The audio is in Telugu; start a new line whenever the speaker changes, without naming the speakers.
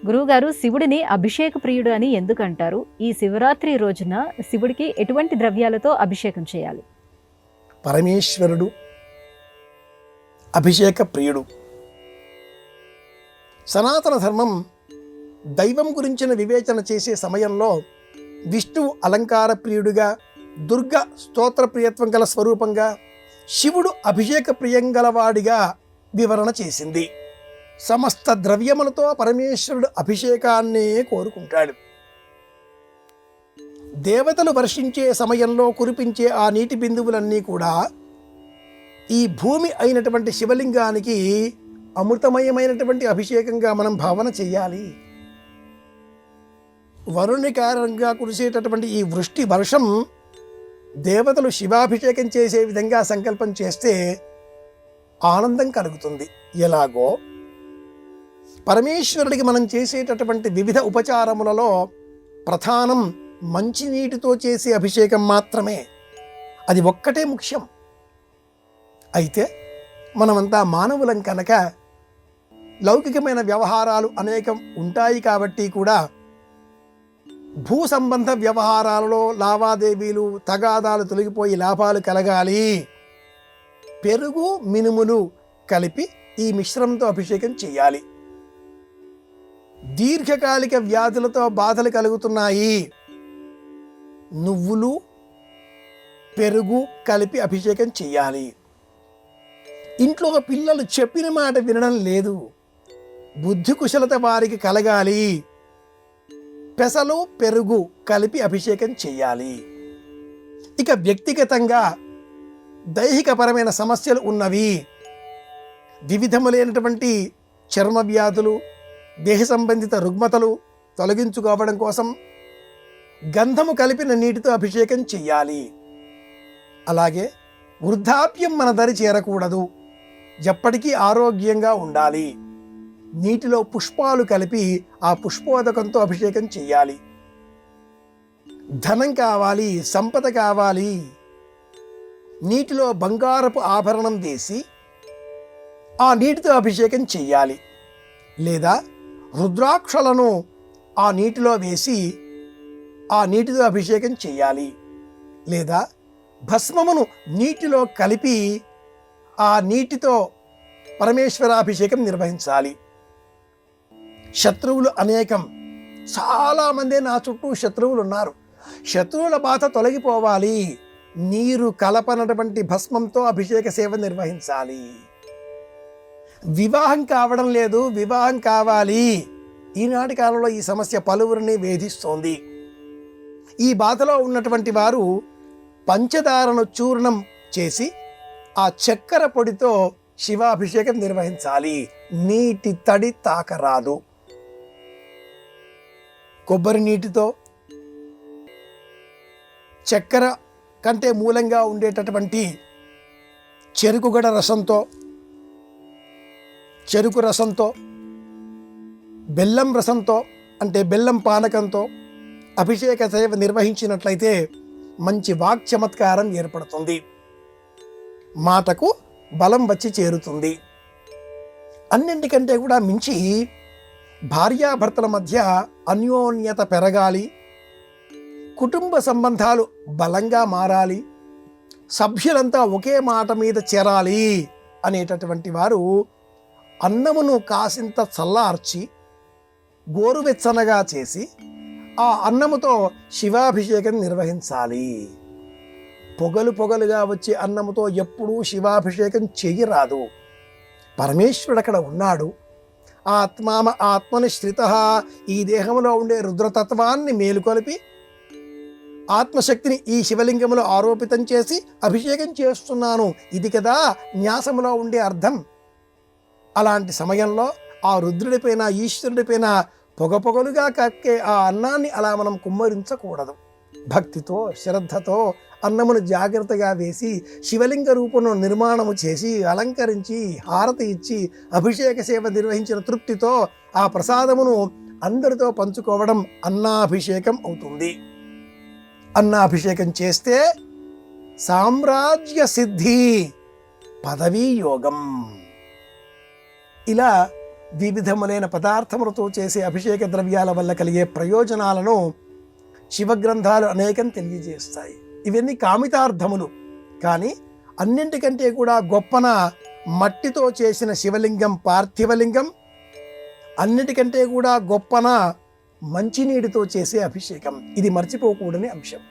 గురువుగారు, శివుడిని అభిషేక ప్రియుడు అని ఎందుకంటారు? ఈ శివరాత్రి రోజున శివుడికి ఎటువంటి ద్రవ్యాలతో అభిషేకం చేయాలి?
పరమేశ్వరుడు అభిషేక ప్రియుడు. సనాతన ధర్మం దైవం గురించిన వివేచన చేసే సమయంలో విష్ణువు అలంకార ప్రియుడిగా, దుర్గ స్తోత్ర ప్రియత్వం గల స్వరూపంగా, శివుడు అభిషేక ప్రియం గలవాడిగా వివరణ చేసింది. సమస్త ద్రవ్యములతో పరమేశ్వరుడు అభిషేకాన్నే కోరుకుంటాడు. దేవతలు వర్షించే సమయంలో కురిపించే ఆ నీటి బిందువులన్నీ కూడా ఈ భూమి అయినటువంటి శివలింగానికి అమృతమయమైనటువంటి అభిషేకంగా మనం భావన చెయ్యాలి. వరుణి కారణంగా కురిసేటటువంటి ఈ వృష్టి వర్షం దేవతలు శివాభిషేకం చేసే విధంగా సంకల్పం చేస్తే ఆనందం కలుగుతుంది. ఎలాగో పరమేశ్వరుడికి మనం చేసేటటువంటి వివిధ ఉపచారములలో ప్రధానం మంచినీటితో చేసే అభిషేకం మాత్రమే. అది ఒక్కటే ముఖ్యం. అయితే మనమంతా మానవులం కనుక లౌకికమైన వ్యవహారాలు అనేకం ఉంటాయి కాబట్టి కూడా భూ సంబంధ వ్యవహారాలలో లావాదేవీలు, తగాదాలు తొలగిపోయి లాభాలు కలగాలి. పెరుగు, మినుములు కలిపి ఈ మిశ్రమంతో అభిషేకం చేయాలి. దీర్ఘకాలిక వ్యాధులతో బాధలు కలుగుతున్నాయి, నువ్వులు, పెరుగు కలిపి అభిషేకం చేయాలి. ఇంట్లో పిల్లలు చెప్పిన మాట వినడం లేదు, బుద్ధి కుశలత వారికి కలగాలి, పెసలు, పెరుగు కలిపి అభిషేకం చేయాలి. ఇక వ్యక్తిగతంగా దైహికపరమైన సమస్యలు ఉన్నవి, వివిధములైనటువంటి చర్మ వ్యాధులు, దేహ సంబంధిత రుగ్మతలు తొలగించుకోవడం కోసం గంధము కలిపిన నీటితో అభిషేకం చెయ్యాలి. అలాగే వృద్ధాప్యం మన దరి చేరకూడదు, ఎప్పటికీ ఆరోగ్యంగా ఉండాలి. నీటిలో పుష్పాలు కలిపి ఆ పుష్పోదకంతో అభిషేకం చెయ్యాలి. ధనం కావాలి, సంపద కావాలి, నీటిలో బంగారపు ఆభరణం వేసి ఆ నీటితో అభిషేకం చెయ్యాలి. లేదా రుద్రాక్షలను ఆ నీటిలో వేసి ఆ నీటితో అభిషేకం చెయ్యాలి. లేదా భస్మమును నీటిలో కలిపి ఆ నీటితో పరమేశ్వరాభిషేకం నిర్వహించాలి. శత్రువులు అనేకం, చాలామంది నా చుట్టూ శత్రువులు ఉన్నారు, శత్రువుల బాధ తొలగిపోవాలి, నీరు కలపనటువంటి భస్మంతో అభిషేక సేవ నిర్వహించాలి. వివాహం కావడం లేదు, వివాహం కావాలి. ఈనాటి కాలంలో ఈ సమస్య పలువురిని వేధిస్తోంది. ఈ బాధలో ఉన్నటువంటి వారు పంచదారను చూర్ణం చేసి ఆ చక్కెర పొడితో శివాభిషేకం నిర్వహించాలి. నీటి తడి తాకరాదు. కొబ్బరి నీటితో, చక్కెర కంటే మూలంగా ఉండేటటువంటి చెరుకుగడ రసంతో, చెరుకు రసంతో, బెల్లం రసంతో అంటే బెల్లం పానకంతో అభిషేక సేవ నిర్వహించినట్లయితే మంచి వాక్ చమత్కారం ఏర్పడుతుంది, మాటకు బలం వచ్చి చేరుతుంది. అన్నింటికంటే కూడా మించి భార్యాభర్తల మధ్య అన్యోన్యత పెరగాలి, కుటుంబ సంబంధాలు బలంగా మారాలి, సభ్యులంతా ఒకే మాట మీద చేరాలి అనేటటువంటి వారు అన్నమును కాసింత చల్లార్చి గోరువెచ్చనగా చేసి ఆ అన్నముతో శివాభిషేకం నిర్వహించాలి. పొగలుగా వచ్చే అన్నముతో ఎప్పుడూ శివాభిషేకం చెయ్యరాదు. పరమేశ్వరుడు అక్కడ ఉన్నాడు. ఆత్మని శ్రిత, ఈ దేహంలో ఉండే రుద్రతత్వాన్ని మేలుకొలిపి ఆత్మశక్తిని ఈ శివలింగములో ఆరోపితం చేసి అభిషేకం చేస్తున్నాను, ఇది కదా న్యాసములో ఉండే అర్థం. అలాంటి సమయంలో ఆ రుద్రుడిపైన, ఈశ్వరుడిపైన పొగలుగా కక్కే ఆ అన్నాన్ని అలా మనం కుమ్మరించకూడదు. భక్తితో, శ్రద్ధతో అన్నమును జాగ్రత్తగా వేసి శివలింగ రూపంలో నిర్మాణము చేసి అలంకరించి హారతి ఇచ్చి అభిషేక సేవ నిర్వహించిన తృప్తితో ఆ ప్రసాదమును అందరితో పంచుకోవడం అన్నాభిషేకం అవుతుంది. అన్నాభిషేకం చేస్తే సామ్రాజ్య సిద్ధి, పదవీ యోగం. ఇలా వివిధములైన పదార్థములతో చేసే అభిషేక ద్రవ్యాల వల్ల కలిగే ప్రయోజనాలను శివగ్రంథాలు అనేకం తెలియజేస్తాయి. ఇవన్నీ కామితార్థములు. కానీ అన్నింటికంటే కూడా గొప్పన మట్టితో చేసిన శివలింగం పార్థివలింగం, అన్నిటికంటే కూడా గొప్పన మంచినీటితో చేసే అభిషేకం. ఇది మర్చిపోకూడని అంశం.